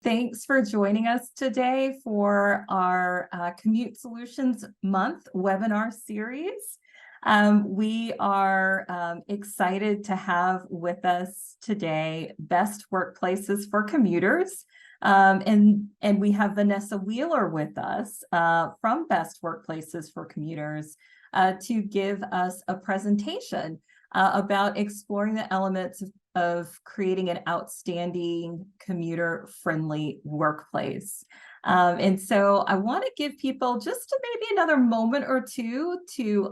Thanks for joining us today for our Commute Solutions Month webinar series. We are excited to have with us today Best Workplaces for Commuters. And we have Vanessa Wheeler with us from Best Workplaces for Commuters to give us a presentation about exploring the elements of creating an outstanding commuter-friendly workplace. And so I want to give people just maybe another moment or two to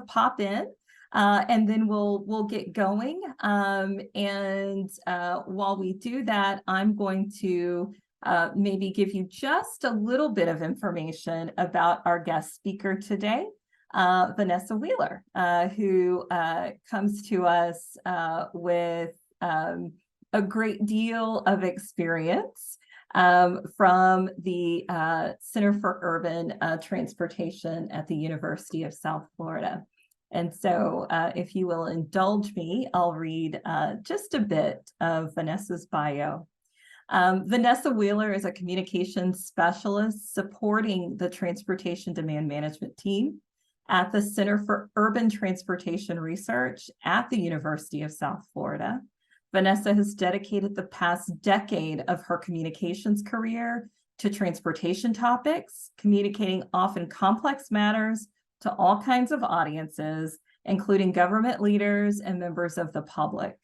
pop in, and then we'll get going. While we do that, I'm going to maybe give you just a little bit of information about our guest speaker today. Vanessa Wheeler, who comes to us with a great deal of experience from the Center for Urban Transportation at the University of South Florida. And so if you will indulge me, I'll read just a bit of Vanessa's bio. Vanessa Wheeler is a communications specialist supporting the transportation demand management team at the Center for Urban Transportation Research at the University of South Florida. Vanessa has dedicated the past decade of her communications career to transportation topics, communicating often complex matters to all kinds of audiences, including government leaders and members of the public.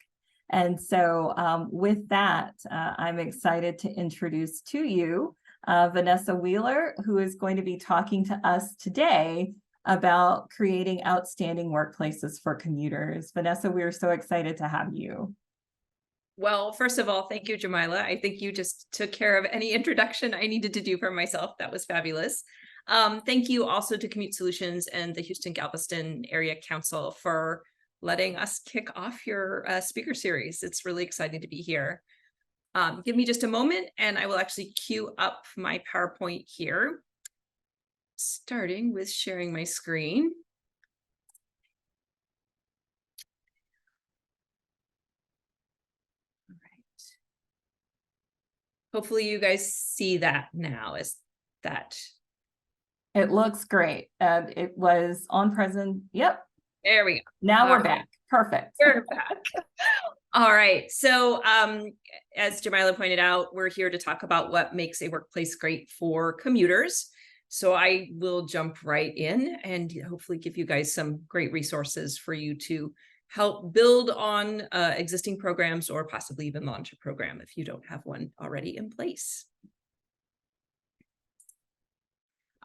And so with that, I'm excited to introduce to you Vanessa Wheeler, who is going to be talking to us today about creating outstanding workplaces for commuters. Vanessa, we're so excited to have you. Well, first of all, thank you, Jamila. I think you just took care of any introduction I needed to do for myself. That was fabulous. Thank you also to Commute Solutions and the Houston-Galveston Area Council for letting us kick off your speaker series. It's really exciting to be here. Give me just a moment and I will actually queue up my PowerPoint here, starting with sharing my screen. All right. Hopefully you guys see that now. Is that? It looks great. It was on present. Yep. There we go. Now we're back. Perfect. We're back. All right. So as Jamila pointed out, we're here to talk about what makes a workplace great for commuters. So I will jump right in and hopefully give you guys some great resources for you to help build on existing programs or possibly even launch a program if you don't have one already in place.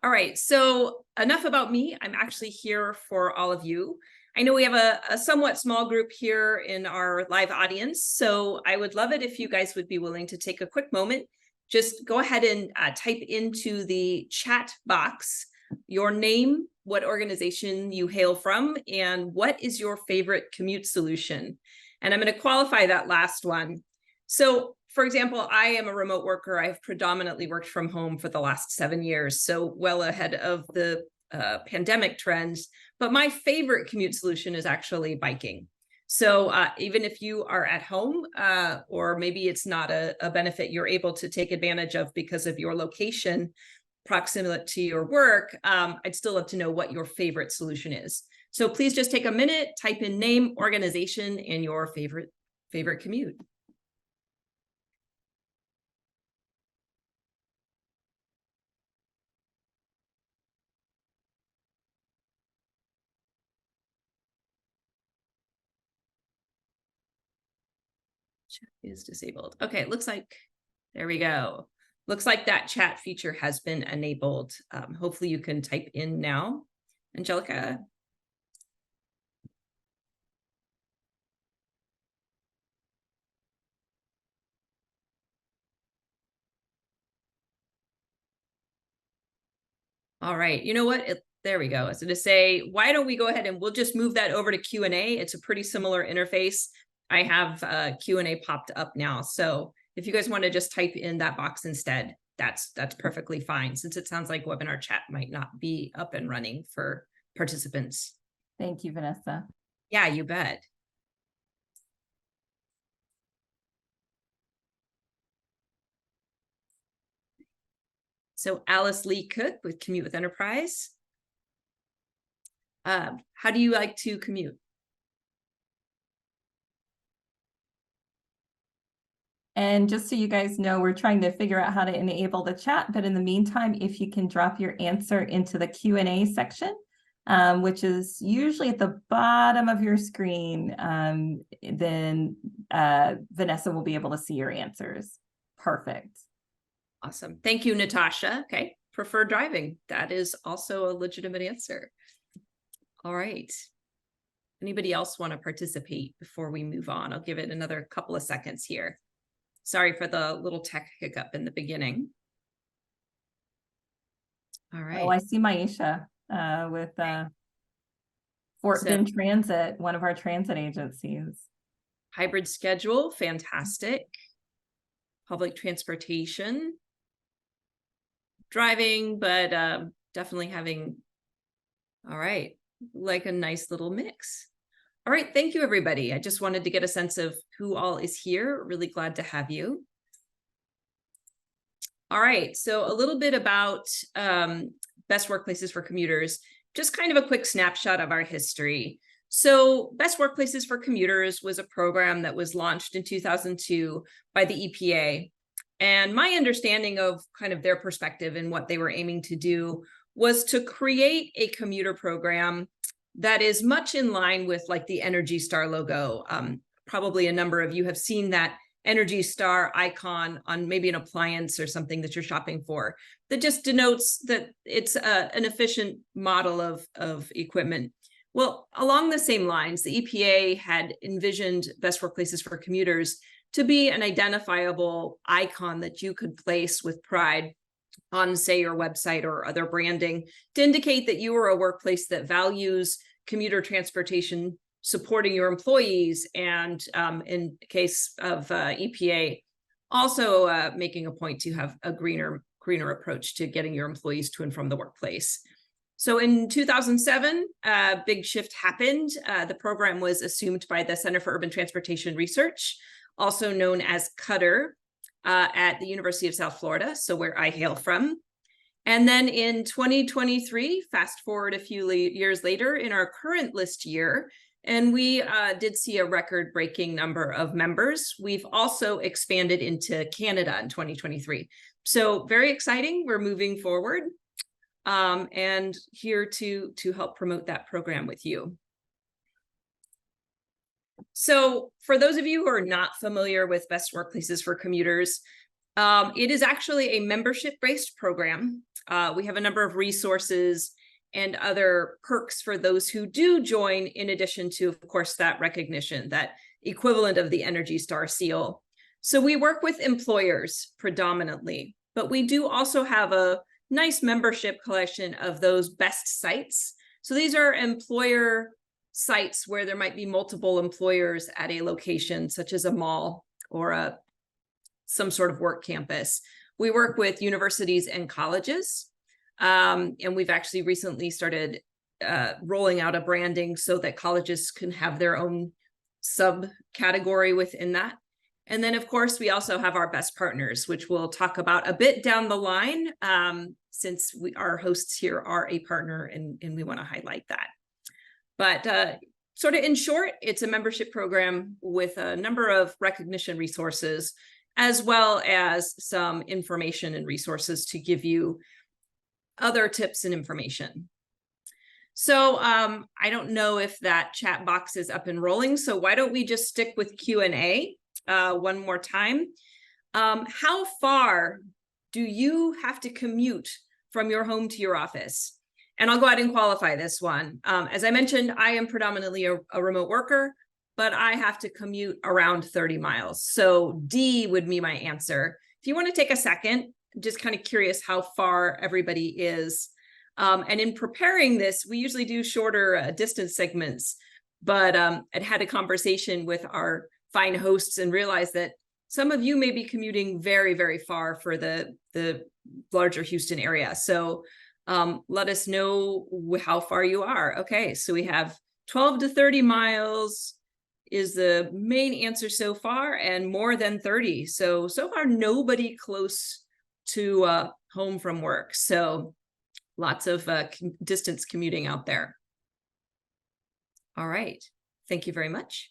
All right, so enough about me. I'm actually here for all of you. I know we have a somewhat small group here in our live audience, so I would love it if you guys would be willing to take a quick moment. Just go ahead and type into the chat box your name, what organization you hail from, and what is your favorite commute solution. And I'm going to qualify that last one. So, for example, I am a remote worker. I've predominantly worked from home for the last 7 years, so well ahead of the pandemic trends. But my favorite commute solution is actually biking. So even if you are at home, or maybe it's not a benefit you're able to take advantage of because of your location, proximity to your work, I'd still love to know what your favorite solution is. So please just take a minute, type in name, organization, and your favorite commute. Chat is disabled. Okay, it looks like, there we go. Looks like that chat feature has been enabled. Hopefully you can type in now, Angelica. All right, you know what? There we go. I was going to say, why don't we go ahead and we'll just move that over to Q&A. It's a pretty similar interface. I have Q&A popped up now. So if you guys want to just type in that box instead, that's perfectly fine, since it sounds like webinar chat might not be up and running for participants. Thank you, Vanessa. Yeah, you bet. So Alice Lee Cook with Commute with Enterprise. How do you like to commute? And just so you guys know, we're trying to figure out how to enable the chat, but in the meantime, if you can drop your answer into the Q&A section, which is usually at the bottom of your screen, then Vanessa will be able to see your answers. Perfect. Awesome. Thank you, Natasha. Okay. Prefer driving. That is also a legitimate answer. All right. Anybody else want to participate before we move on? I'll give it another couple of seconds here. Sorry for the little tech hiccup in the beginning. All right. Oh, I see Maisha with Fort Bend Transit, one of our transit agencies. Hybrid schedule, fantastic. Public transportation. Driving, but definitely having, all right, like a nice little mix. All right, thank you, everybody. I just wanted to get a sense of who all is here. Really glad to have you. All right, so a little bit about best workplaces for commuters, just kind of a quick snapshot of our history. So Best Workplaces for Commuters was a program that was launched in 2002 by the EPA. And my understanding of kind of their perspective and what they were aiming to do was to create a commuter program that is much in line with like the Energy Star logo. Probably a number of you have seen that Energy Star icon on maybe an appliance or something that you're shopping for, that just denotes that it's an efficient model of equipment. Well, along the same lines, the EPA had envisioned Best Workplaces for Commuters to be an identifiable icon that you could place with pride on, say, your website or other branding to indicate that you are a workplace that values commuter transportation, supporting your employees, and in case of EPA, also making a point to have a greener approach to getting your employees to and from the workplace. So in 2007, a big shift happened. The program was assumed by the Center for Urban Transportation Research, also known as Cutter, at the University of South Florida, so where I hail from. And then in 2023, fast forward a few years later, in our current list year, and we did see a record-breaking number of members. We've also expanded into Canada in 2023. So very exciting. We're moving forward, and here to help promote that program with you. So for those of you who are not familiar with Best Workplaces for Commuters, it is actually a membership-based program. We have a number of resources and other perks for those who do join, in addition to, of course, that recognition, that equivalent of the Energy Star seal. So we work with employers predominantly, but we do also have a nice membership collection of those best sites. So these are employer sites where there might be multiple employers at a location, such as a mall or some sort of work campus. We work with universities and colleges, and we've actually recently started rolling out a branding so that colleges can have their own subcategory within that. And then, of course, we also have our best partners, which we'll talk about a bit down the line, since our hosts here are a partner, and we want to highlight that. But sort of in short, it's a membership program with a number of recognition resources, as well as some information and resources to give you other tips and information. So I don't know if that chat box is up and rolling, so why don't we just stick with Q&A one more time. How far do you have to commute from your home to your office? And I'll go ahead and qualify this one. As I mentioned, I am predominantly a remote worker, but I have to commute around 30 miles. So D would be my answer. If you want to take a second, I'm just kind of curious how far everybody is. And in preparing this, we usually do shorter distance segments, but I'd had a conversation with our fine hosts and realized that some of you may be commuting very, very far for the larger Houston area. So let us know how far you are. Okay, so we have 12 to 30 miles is the main answer so far, and more than 30. So far, nobody close to home from work. So lots of distance commuting out there. All right, thank you very much.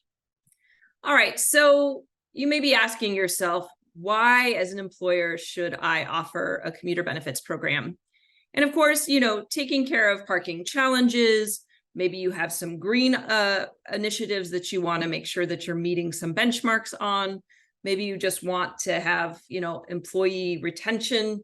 All right, so you may be asking yourself, why as an employer should I offer a commuter benefits program? And of course, taking care of parking challenges, maybe you have some green initiatives that you want to make sure that you're meeting some benchmarks on. Maybe you just want to have, employee retention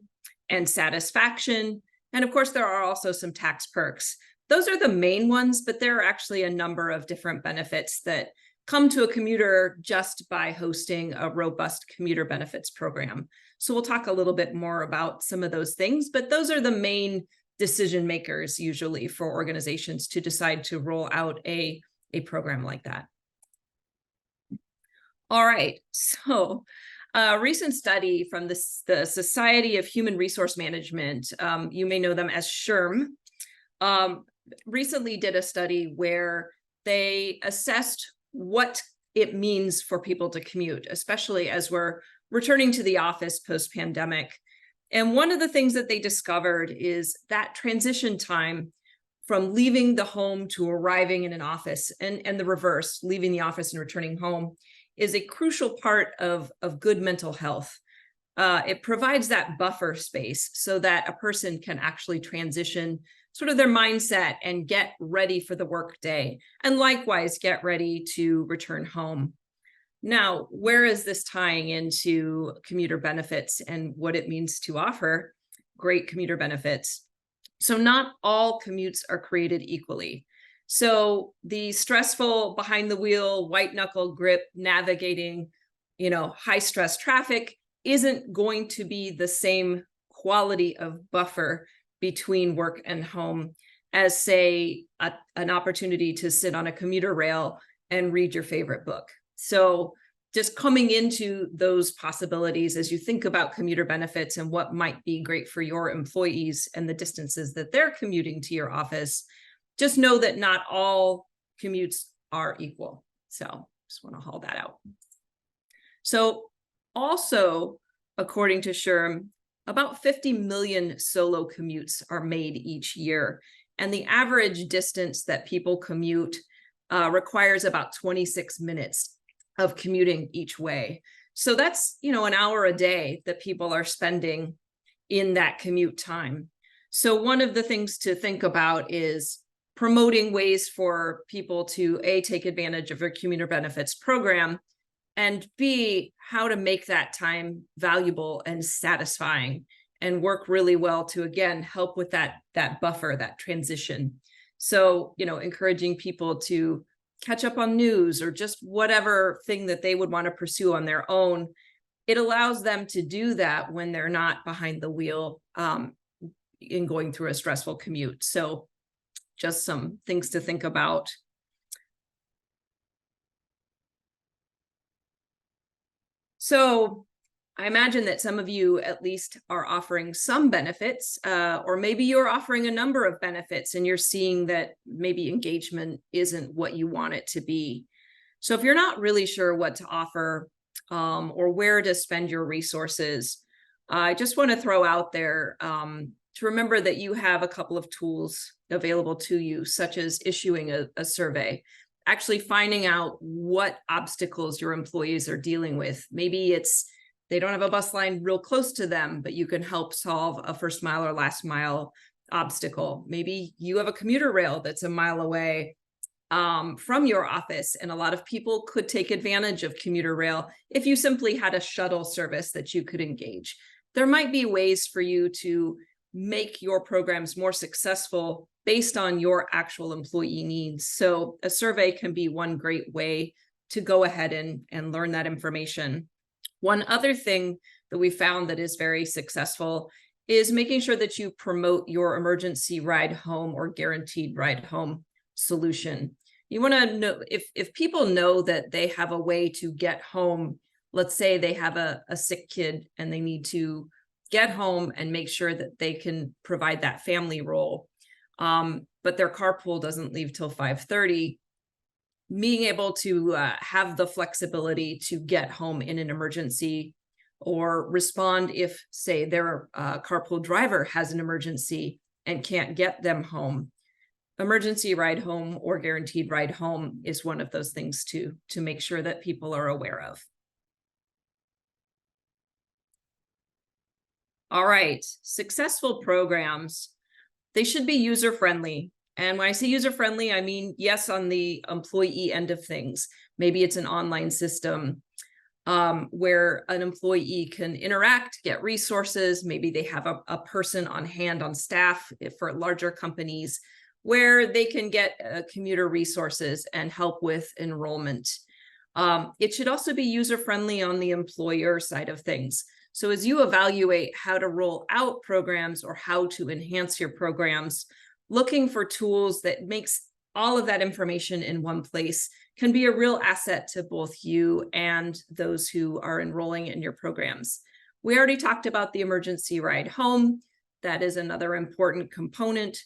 and satisfaction. And of course, there are also some tax perks. Those are the main ones, but there are actually a number of different benefits that come to a commuter just by hosting a robust commuter benefits program. So we'll talk a little bit more about some of those things, but those are the main decision makers usually for organizations to decide to roll out a program like that. All right, so a recent study from the Society of Human Resource Management, you may know them as SHRM, recently did a study where they assessed what it means for people to commute, especially as we're returning to the office post-pandemic. And one of the things that they discovered is that transition time from leaving the home to arriving in an office, and the reverse, leaving the office and returning home, is a crucial part of good mental health. It provides that buffer space so that a person can actually transition sort of their mindset and get ready for the workday, and likewise get ready to return home. Now, where is this tying into commuter benefits and what it means to offer great commuter benefits? So not all commutes are created equally. So the stressful behind the wheel, white knuckle grip, navigating, high stress traffic isn't going to be the same quality of buffer between work and home as, say, an opportunity to sit on a commuter rail and read your favorite book. So just coming into those possibilities as you think about commuter benefits and what might be great for your employees and the distances that they're commuting to your office, just know that not all commutes are equal. So just want to haul that out. So also, according to SHRM, about 50 million solo commutes are made each year. And the average distance that people commute requires about 26 minutes of commuting each way. So that's, an hour a day that people are spending in that commute time. So one of the things to think about is promoting ways for people to A, take advantage of their commuter benefits program, and B, how to make that time valuable and satisfying and work really well to, again, help with that buffer, that transition. So, encouraging people to catch up on news or just whatever thing that they would want to pursue on their own. It allows them to do that when they're not behind the wheel in going through a stressful commute. So just some things to think about. So I imagine that some of you at least are offering some benefits, or maybe you're offering a number of benefits and you're seeing that maybe engagement isn't what you want it to be. So if you're not really sure what to offer or where to spend your resources, I just want to throw out there to remember that you have a couple of tools available to you, such as issuing a survey, actually finding out what obstacles your employees are dealing with. Maybe it's they don't have a bus line real close to them, but you can help solve a first mile or last mile obstacle. Maybe you have a commuter rail that's a mile away from your office, and a lot of people could take advantage of commuter rail if you simply had a shuttle service that you could engage. There might be ways for you to make your programs more successful based on your actual employee needs. So a survey can be one great way to go ahead and learn that information. One other thing that we found that is very successful is making sure that you promote your emergency ride home or guaranteed ride home solution. You want to know if people know that they have a way to get home. Let's say they have a sick kid and they need to get home and make sure that they can provide that family role, but their carpool doesn't leave till 5:30. Being able to have the flexibility to get home in an emergency or respond if, say, their carpool driver has an emergency and can't get them home. Emergency ride home or guaranteed ride home is one of those things to make sure that people are aware of. All right, successful programs, they should be user-friendly. And when I say user-friendly, I mean, yes, on the employee end of things. Maybe it's an online system where an employee can interact, get resources. Maybe they have a person on hand on staff for larger companies where they can get commuter resources and help with enrollment. It should also be user-friendly on the employer side of things. So as you evaluate how to roll out programs or how to enhance your programs, looking for tools that makes all of that information in one place can be a real asset to both you and those who are enrolling in your programs. We already talked about the emergency ride home. That is another important component.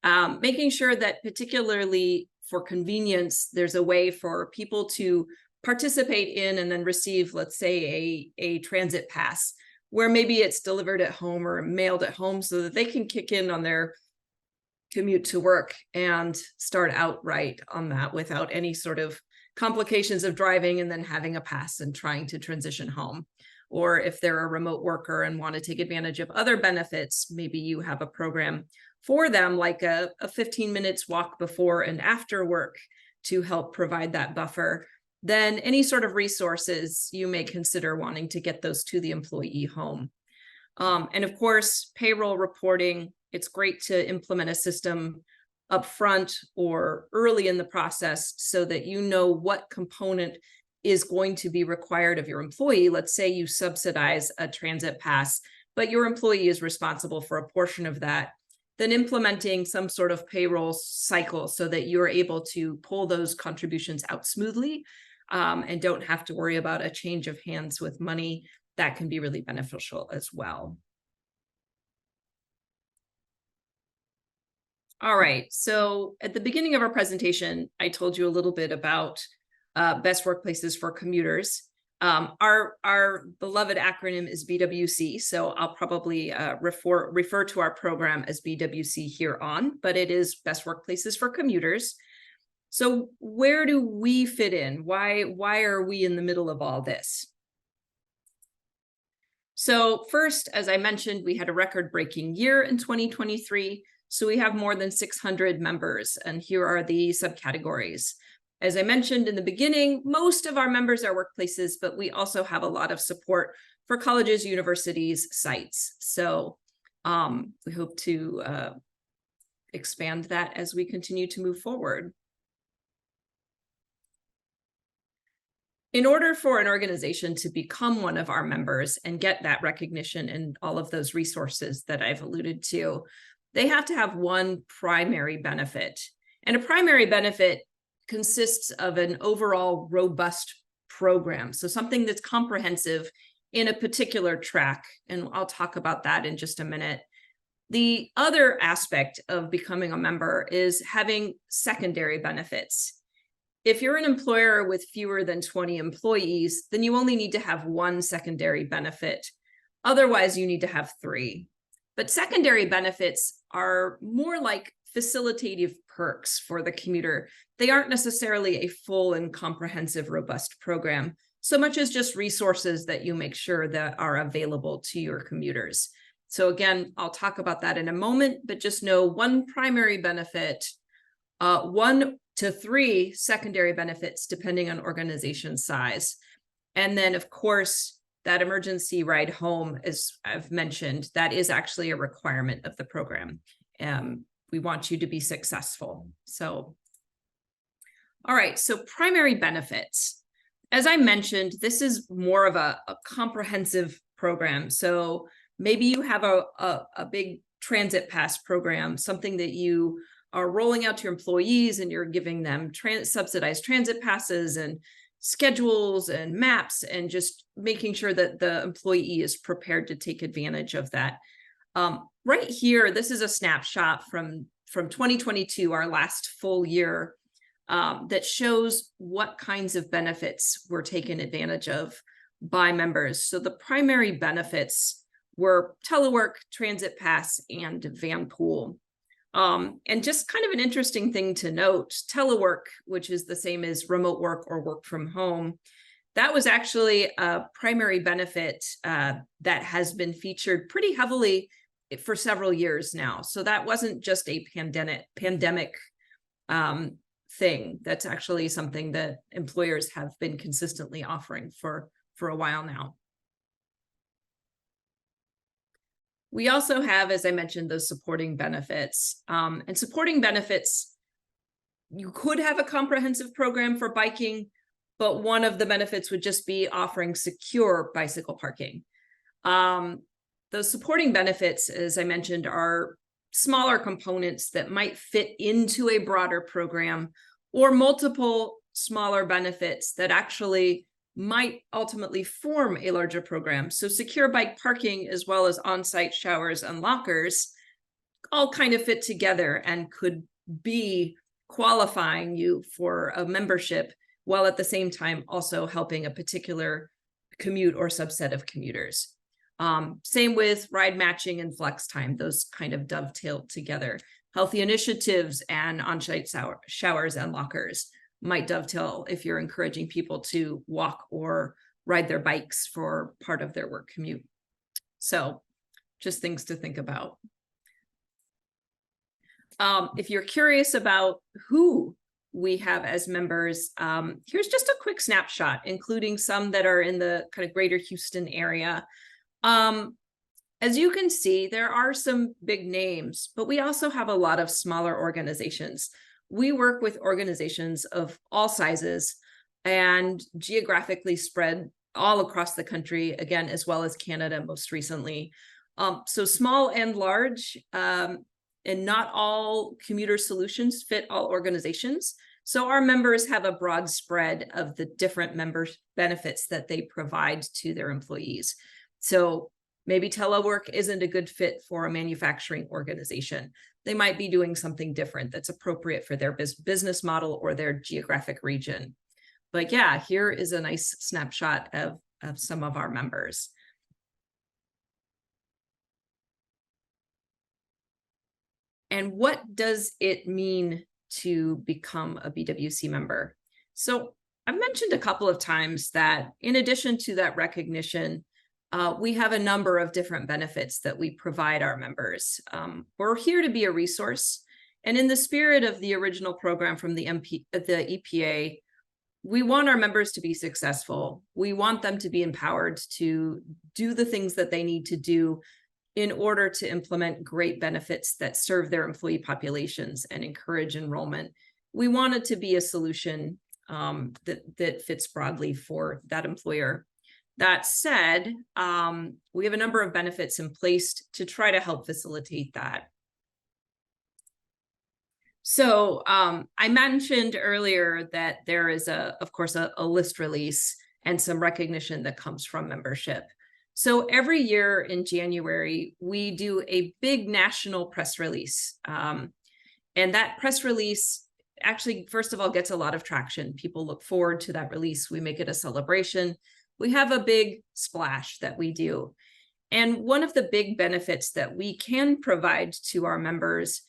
Making sure that particularly for convenience, there's a way for people to participate in and then receive, let's say, a transit pass, where maybe it's delivered at home or mailed at home so that they can kick in on their commute to work and start out right on that without any sort of complications of driving and then having a pass and trying to transition home. Or if they're a remote worker and want to take advantage of other benefits, maybe you have a program for them, like a 15 minutes walk before and after work to help provide that buffer. Then any sort of resources you may consider wanting to get those to the employee home. And of course, payroll reporting, it's great to implement a system upfront or early in the process so that you know what component is going to be required of your employee. Let's say you subsidize a transit pass, but your employee is responsible for a portion of that. Then implementing some sort of payroll cycle so that you're able to pull those contributions out smoothly and don't have to worry about a change of hands with money. That can be really beneficial as well. All right, so at the beginning of our presentation, I told you a little bit about best workplaces for commuters. Our beloved acronym is BWC, so I'll probably refer to our program as BWC here on, but it is best workplaces for commuters. So where do we fit in? Why are we in the middle of all this? So first, as I mentioned, we had a record-breaking year in 2023. So we have more than 600 members, and here are the subcategories. As I mentioned in the beginning, most of our members are workplaces, but we also have a lot of support for colleges, universities, sites. So we hope to expand that as we continue to move forward. In order for an organization to become one of our members and get that recognition and all of those resources that I've alluded to, they have to have one primary benefit. And a primary benefit consists of an overall robust program. So something that's comprehensive in a particular track. And I'll talk about that in just a minute. The other aspect of becoming a member is having secondary benefits. If you're an employer with fewer than 20 employees, then you only need to have one secondary benefit. Otherwise, you need to have 3. But secondary benefits are more like facilitative perks for the commuter. They aren't necessarily a full and comprehensive, robust program, so much as just resources that you make sure that are available to your commuters. So again, I'll talk about that in a moment, but just know one primary benefit, 1 to 3 secondary benefits, depending on organization size. And then, of course, that emergency ride home, as I've mentioned, that is actually a requirement of the program. We want you to be successful. So, all right, so primary benefits. As I mentioned, this is more of a comprehensive program. So maybe you have a big transit pass program, something that you are rolling out to your employees and you're giving them subsidized transit passes and schedules and maps and just making sure that the employee is prepared to take advantage of that. Right here, this is a snapshot from 2022, our last full year, that shows what kinds of benefits were taken advantage of by members. So the primary benefits were telework, transit pass, and van pool. And just kind of an interesting thing to note, telework, which is the same as remote work or work from home, that was actually a primary benefit that has been featured pretty heavily for several years now. So that wasn't just a pandemic thing. That's actually something that employers have been consistently offering for a while now. We also have, as I mentioned, those supporting benefits. And supporting benefits, you could have a comprehensive program for biking, but one of the benefits would just be offering secure bicycle parking. Those supporting benefits, as I mentioned, are smaller components that might fit into a broader program, or multiple smaller benefits that actually might ultimately form a larger program. So secure bike parking, as well as on-site showers and lockers, all kind of fit together and could be qualifying you for a membership, while at the same time also helping a particular commute or subset of commuters. Same with ride matching and flex time, those kind of dovetail together. Healthy initiatives and on-site showers and lockers might dovetail if you're encouraging people to walk or ride their bikes for part of their work commute. So just things to think about. If you're curious about who we have as members, here's just a quick snapshot, including some that are in the kind of greater Houston area. As you can see, there are some big names, but we also have a lot of smaller organizations. We work with organizations of all sizes and geographically spread all across the country, again, as well as Canada most recently. So small and large, and not all commuter solutions fit all organizations. So our members have a broad spread of the different member benefits that they provide to their employees. So maybe telework isn't a good fit for a manufacturing organization. They might be doing something different that's appropriate for their business model or their geographic region. But yeah, here is a nice snapshot of some of our members. And what does it mean to become a BWC member? So I've mentioned a couple of times that in addition to that recognition, we have a number of different benefits that we provide our members. We're here to be a resource. And in the spirit of the original program from the EPA, we want our members to be successful. We want them to be empowered to do the things that they need to do in order to implement great benefits that serve their employee populations and encourage enrollment. We want it to be a solution that fits broadly for that employer. That said, we have a number of benefits in place to try to help facilitate that. So I mentioned earlier that there is, of course, a list release and some recognition that comes from membership. So every year in January, we do a big national press release. And that press release actually, first of all, gets a lot of traction. People look forward to that release. We make it a celebration. We have a big splash that we do. And one of the big benefits that we can provide to our members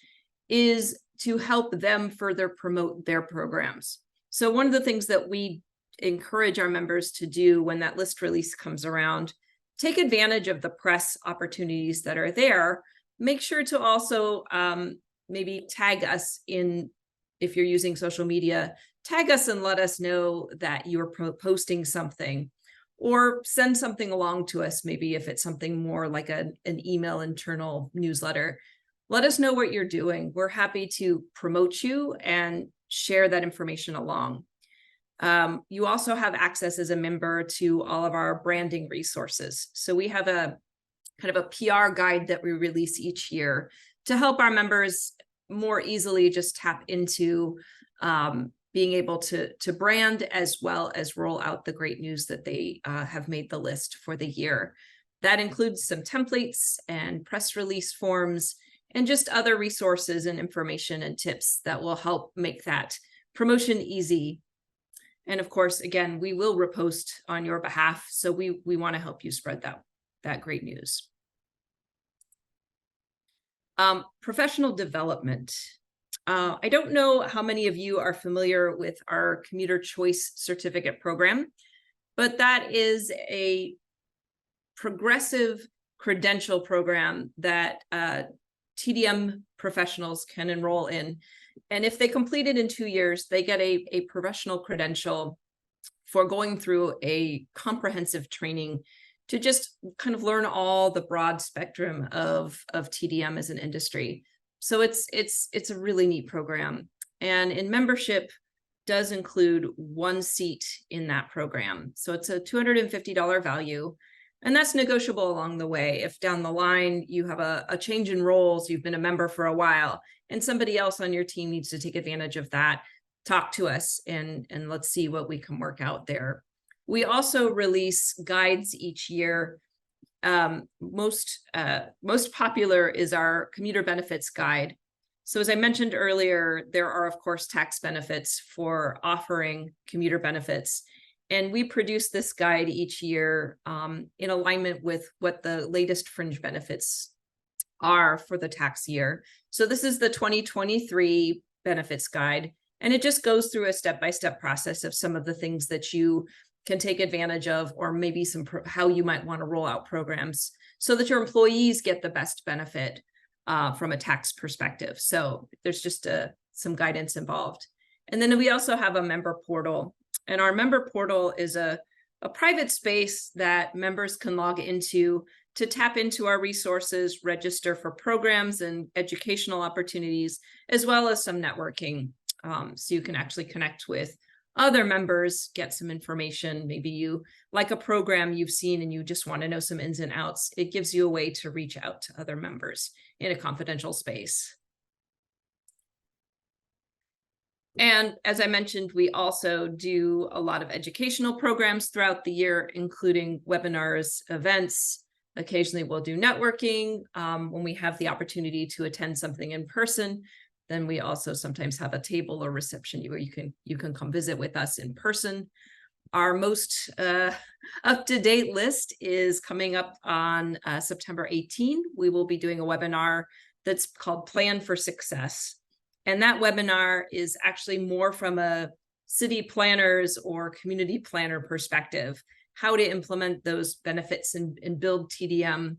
is to help them further promote their programs. So one of the things that we encourage our members to do when that list release comes around, take advantage of the press opportunities that are there. Make sure to also maybe tag us in, if you're using social media, tag us and let us know that you're posting something, or send something along to us, maybe if it's something more like an email internal newsletter. Let us know what you're doing. We're happy to promote you and share that information along. You also have access as a member to all of our branding resources. So we have a kind of a PR guide that we release each year to help our members more easily just tap into being able to brand, as well as roll out the great news that they have made the list for the year. That includes some templates and press release forms and just other resources and information and tips that will help make that promotion easy. And of course, again, we will repost on your behalf. So we want to help you spread that great news. Professional development. I don't know how many of you are familiar with our Commuter Choice Certificate program, but that is a progressive credential program that TDM professionals can enroll in. And if they complete it in 2 years, they get a professional credential for going through a comprehensive training to just kind of learn all the broad spectrum of TDM as an industry. So it's a really neat program. And in membership does include 1 seat in that program. So it's a $250 value. And that's negotiable along the way. If down the line you have a change in roles, you've been a member for a while, and somebody else on your team needs to take advantage of that, talk to us and let's see what we can work out there. We also release guides each year. Most popular is our commuter benefits guide. So as I mentioned earlier, there are, of course, tax benefits for offering commuter benefits. And we produce this guide each year in alignment with what the latest fringe benefits are for the tax year. So this is the 2023 benefits guide, and it just goes through a step-by-step process of some of the things that you can take advantage of, or maybe how you might want to roll out programs so that your employees get the best benefit from a tax perspective. So there's just some guidance involved. And then we also have a member portal. And our member portal is a private space that members can log into to tap into our resources, register for programs and educational opportunities, as well as some networking. So you can actually connect with other members, get some information. Maybe you like a program you've seen and you just want to know some ins and outs. It gives you a way to reach out to other members in a confidential space. And as I mentioned, we also do a lot of educational programs throughout the year, including webinars, events. Occasionally we'll do networking when we have the opportunity to attend something in person. Then we also sometimes have a table or reception where you can come visit with us in person. Our most up-to-date list is coming up on September 18. We will be doing a webinar that's called Plan for Success. And that webinar is actually more from a city planners or community planner perspective, how to implement those benefits and build TDM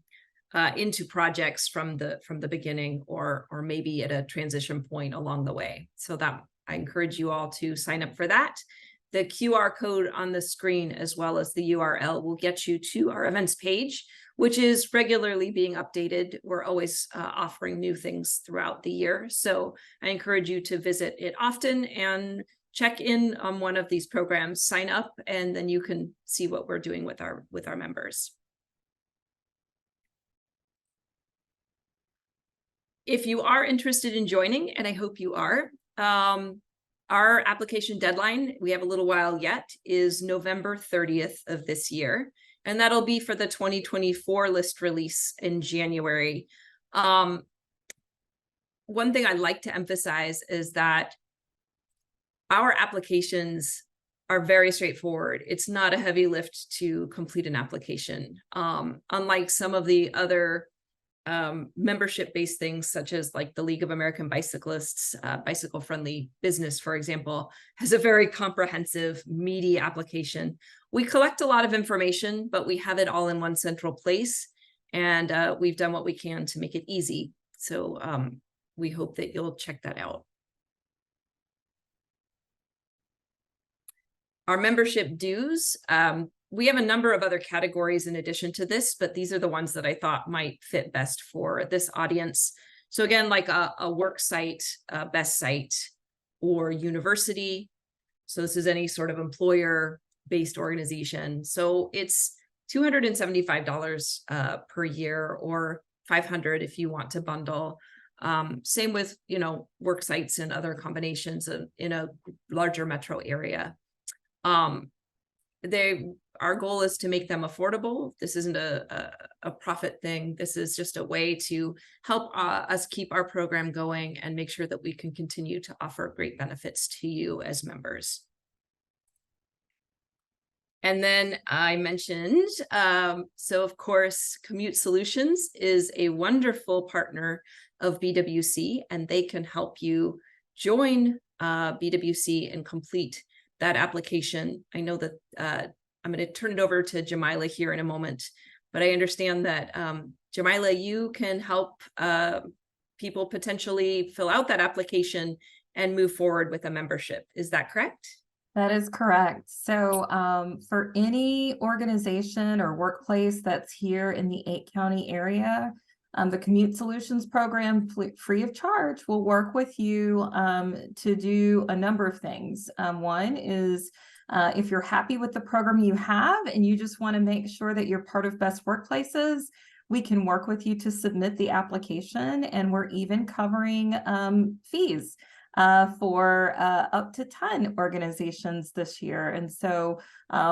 into projects from the beginning, or maybe at a transition point along the way. So that I encourage you all to sign up for that. The QR code on the screen, as well as the URL, will get you to our events page, which is regularly being updated. We're always offering new things throughout the year. So I encourage you to visit it often and check in on one of these programs, sign up, and then you can see what we're doing with our members. If you are interested in joining, and I hope you are, our application deadline, we have a little while yet, is November 30th of this year. And that'll be for the 2024 list release in January. One thing I'd like to emphasize is that our applications are very straightforward. It's not a heavy lift to complete an application. Unlike some of the other membership-based things, such as like the League of American Bicyclists, Bicycle-Friendly Business, for example, has a very comprehensive, meaty application. We collect a lot of information, but we have it all in one central place, and we've done what we can to make it easy. So we hope that you'll check that out. Our membership dues, we have a number of other categories in addition to this, but these are the ones that I thought might fit best for this audience. So again, like a work site, a best site, or university. So this is any sort of employer-based organization. So it's $275 per year, or $500 if you want to bundle. Same with, work sites and other combinations in a larger metro area. Our goal is to make them affordable. This isn't a profit thing. This is just a way to help us keep our program going and make sure that we can continue to offer great benefits to you as members. And then I mentioned, so of course, Commute Solutions is a wonderful partner of BWC, and they can help you join BWC and complete that application. I know that I'm going to turn it over to Jamila here in a moment, but I understand that Jamila, you can help people potentially fill out that application and move forward with a membership. Is that correct? That is correct. So for any organization or workplace that's here in the 8-county area, the Commute Solutions program, free of charge, will work with you to do a number of things. One is if you're happy with the program you have and you just want to make sure that you're part of Best Workplaces, we can work with you to submit the application, and we're even covering fees for up to 10 organizations this year. And so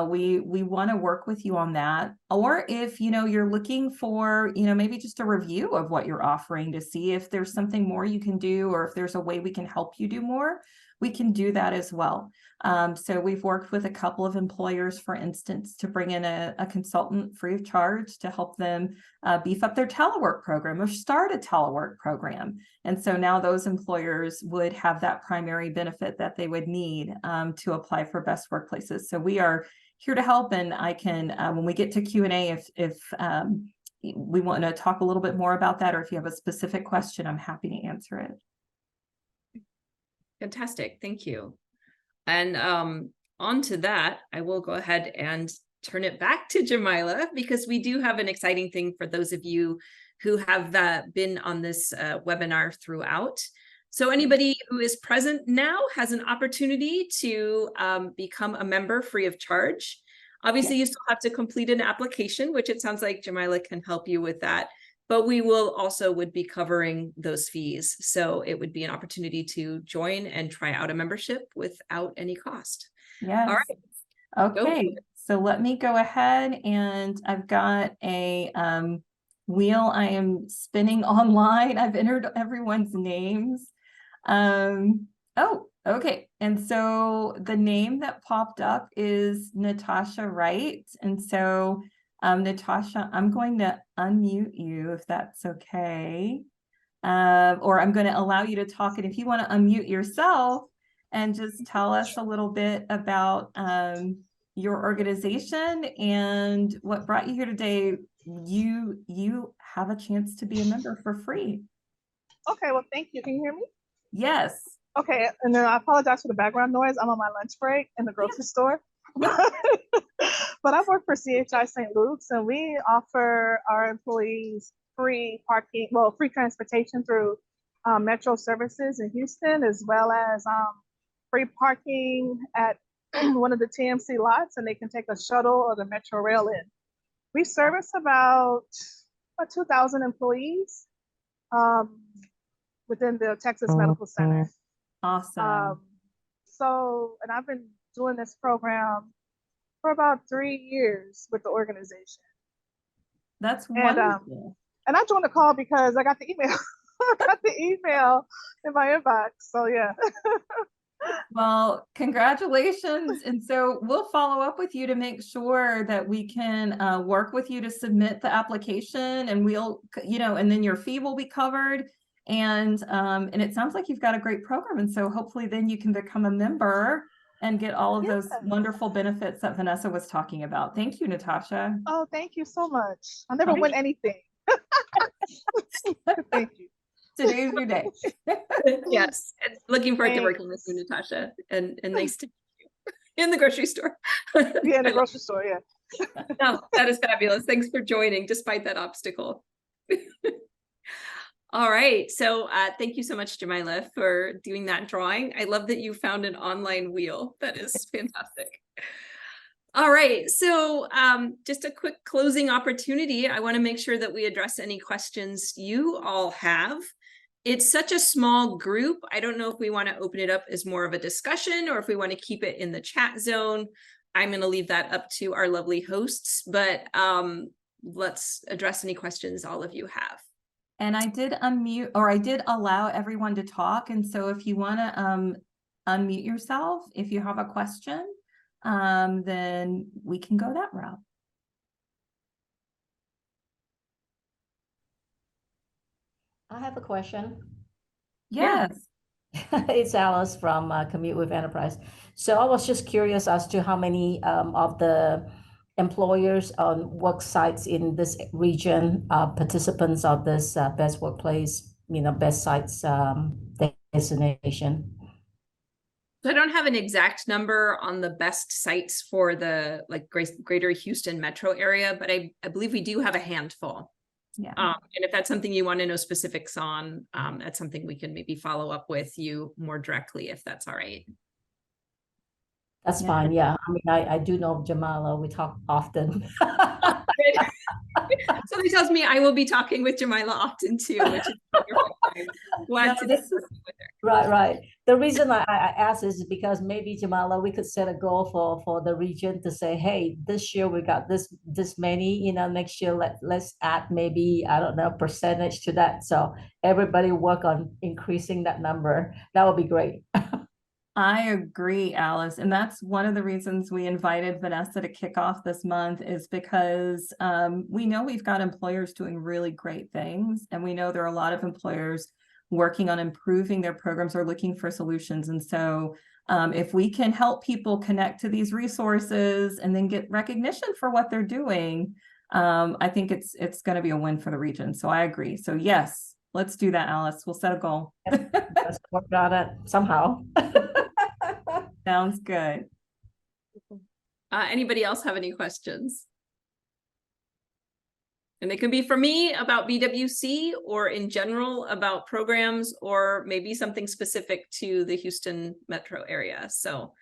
we want to work with you on that. Or if, you're looking for, maybe just a review of what you're offering to see if there's something more you can do, or if there's a way we can help you do more, we can do that as well. So we've worked with a couple of employers, for instance, to bring in a consultant free of charge to help them beef up their telework program or start a telework program. And so now those employers would have that primary benefit that they would need to apply for Best Workplaces. So we are here to help, and I can, when we get to Q&A, if we want to talk a little bit more about that, or if you have a specific question, I'm happy to answer it. Fantastic, thank you. And on to that, I will go ahead and turn it back to Jamila, because we do have an exciting thing for those of you who have been on this webinar throughout. So anybody who is present now has an opportunity to become a member free of charge. Obviously, you still have to complete an application, which it sounds like Jamila can help you with that. But we would be covering those fees. So it would be an opportunity to join and try out a membership without any cost. Yes. All right. Okay. So let me go ahead, and I've got a wheel I am spinning online. I've entered everyone's names. Oh, okay. And so the name that popped up is Natasha Wright. And so Natasha, I'm going to unmute you if that's okay. Or I'm going to allow you to talk. And if you want to unmute yourself and just tell us a little bit about your organization and what brought you here today, you have a chance to be a member for free. Okay, well, thank you. Can you hear me? Yes. Okay, and then I apologize for the background noise. I'm on my lunch break in the grocery store. But I work for CHI St. Luke's, and we offer our employees free parking, well, free transportation through Metro services in Houston, as well as free parking at one of the TMC lots, and they can take a shuttle or the Metro rail in. We service about 2,000 employees within the Texas Medical Center. Awesome. And I've been doing this program for about 3 years with the organization. That's wonderful. And I joined the call because I got the email. I got the email in my inbox. So yeah. Well, congratulations. And so we'll follow up with you to make sure that we can work with you to submit the application, and we'll, and then your fee will be covered. And it sounds like you've got a great program. And so hopefully then you can become a member and get all of those wonderful benefits that Vanessa was talking about. Thank you, Natasha. Oh, thank you so much. I'll never win anything. Thank you. Today's your day. Yes, and looking forward to working with you, Natasha, and nice to meet you in the grocery store. Yeah, in the grocery store, yeah. No, that is fabulous. Thanks for joining despite that obstacle. All right, so thank you so much, Jamila, for doing that drawing. I love that you found an online wheel. That is fantastic. All right, so just a quick closing opportunity. I want to make sure that we address any questions you all have. It's such a small group. I don't know if we want to open it up as more of a discussion or if we want to keep it in the chat zone. I'm going to leave that up to our lovely hosts, but let's address any questions all of you have. And I did unmute, or I did allow everyone to talk. And so if you want to unmute yourself, if you have a question, then we can go that route. I have a question. Yeah. Yes. It's Alice from Commute with Enterprise. So I was just curious as to how many of the employers on work sites in this region are participants of this best workplace, best sites designation. So I don't have an exact number on the best sites for the greater Houston metro area, but I believe we do have a handful. Yeah. And if that's something you want to know specifics on, that's something we can maybe follow up with you more directly, if that's all right. That's Yeah. fine. Yeah. I mean, I do know Jamala. We talk often. Somebody tells me I will be talking with Jamila often too, which is wonderful. I'm glad to be working with her. Right. The reason I ask is because maybe Jamala, we could set a goal for the region to say, hey, this year we got this many, next year let's add maybe, I don't know, percentage to that. So everybody work on increasing that number. That would be great. I agree, Alice. And that's one of the reasons we invited Vanessa to kick off this month, is because we know we've got employers doing really great things. And we know there are a lot of employers working on improving their programs or looking for solutions. And so if we can help people connect to these resources and then get recognition for what they're doing, I think it's going to be a win for the region. So I agree. So yes, let's do that, Alice. We'll set a goal. Let's work on it somehow. Sounds good. Anybody else have any questions? And they can be for me about BWC or in general about programs, or maybe something specific to the Houston metro area. So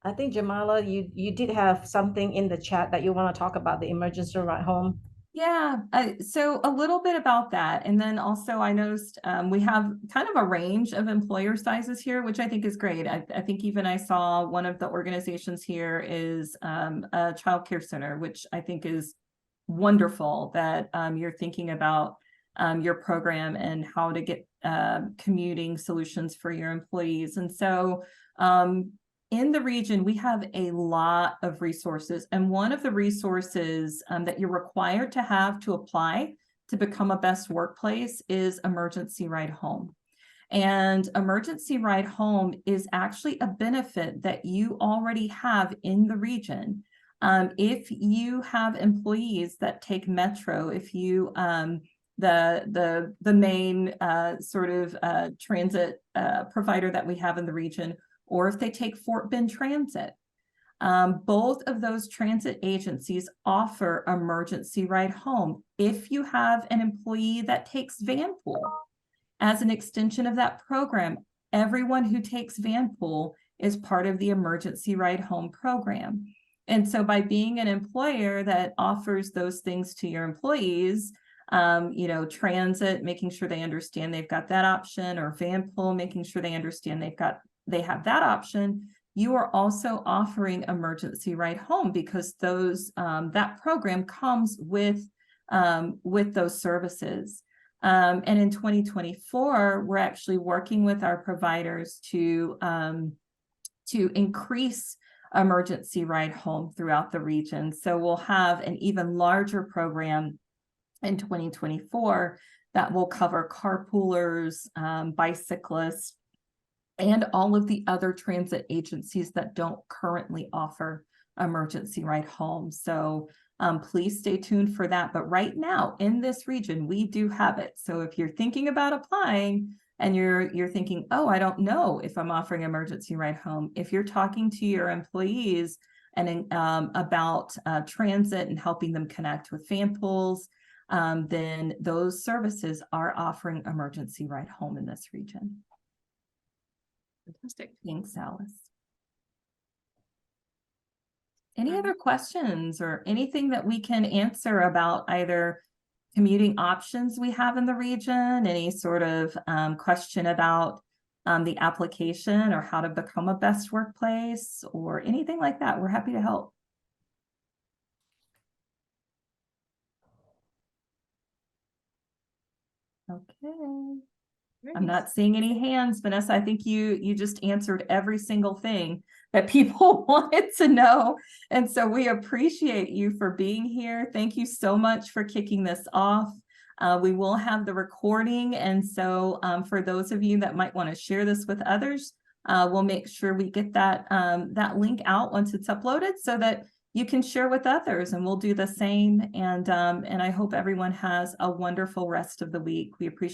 I think Jamala, you did have something in the chat that you want to talk about the emergency ride home. Yeah, so a little bit about that. And then also I noticed we have kind of a range of employer sizes here, which I think is great. I think even I saw one of the organizations here is a child care center, which I think is wonderful that you're thinking about your program and how to get commuting solutions for your employees. And so in the region, we have a lot of resources, and one of the resources that you're required to have to apply to become a best workplace is Emergency Ride Home. And Emergency Ride Home is actually a benefit that you already have in the region. If you have employees that take Metro, if you the main sort of transit provider that we have in the region, or if they take Fort Bend Transit. Both of those transit agencies offer Emergency Ride Home. If you have an employee that takes Vanpool, as an extension of that program, everyone who takes Vanpool is part of the Emergency Ride Home program. And so by being an employer that offers those things to your employees, transit, making sure they understand they've got that option, or Vanpool, making sure they understand they have that option, you are also offering Emergency Ride Home, because that program comes with those services. And in 2024, we're actually working with our providers to increase Emergency Ride Home throughout the region. So we'll have an even larger program in 2024 that will cover carpoolers, bicyclists, and all of the other transit agencies that don't currently offer Emergency Ride Home. So please stay tuned for that. But right now in this region, we do have it. So if you're thinking about applying and you're thinking, oh, I don't know if I'm offering Emergency Ride Home, if you're talking to your employees and about transit and helping them connect with Vanpools, then those services are offering Emergency Ride Home in this region. fantastic. Thanks, Alice. Any other questions or anything that we can answer about either commuting options we have in the region, any sort of question about the application or how to become a best workplace or anything like that? We're happy to help. Okay. I'm not seeing any hands, Vanessa. I think you just answered every single thing that people wanted to know. And so we appreciate you for being here. Thank you so much for kicking this off. We will have the recording. And so for those of you that might want to share this with others, we'll make sure we get that link out once it's uploaded so that you can share with others, and we'll do the same. And I hope everyone has a wonderful rest of the week. We appreciate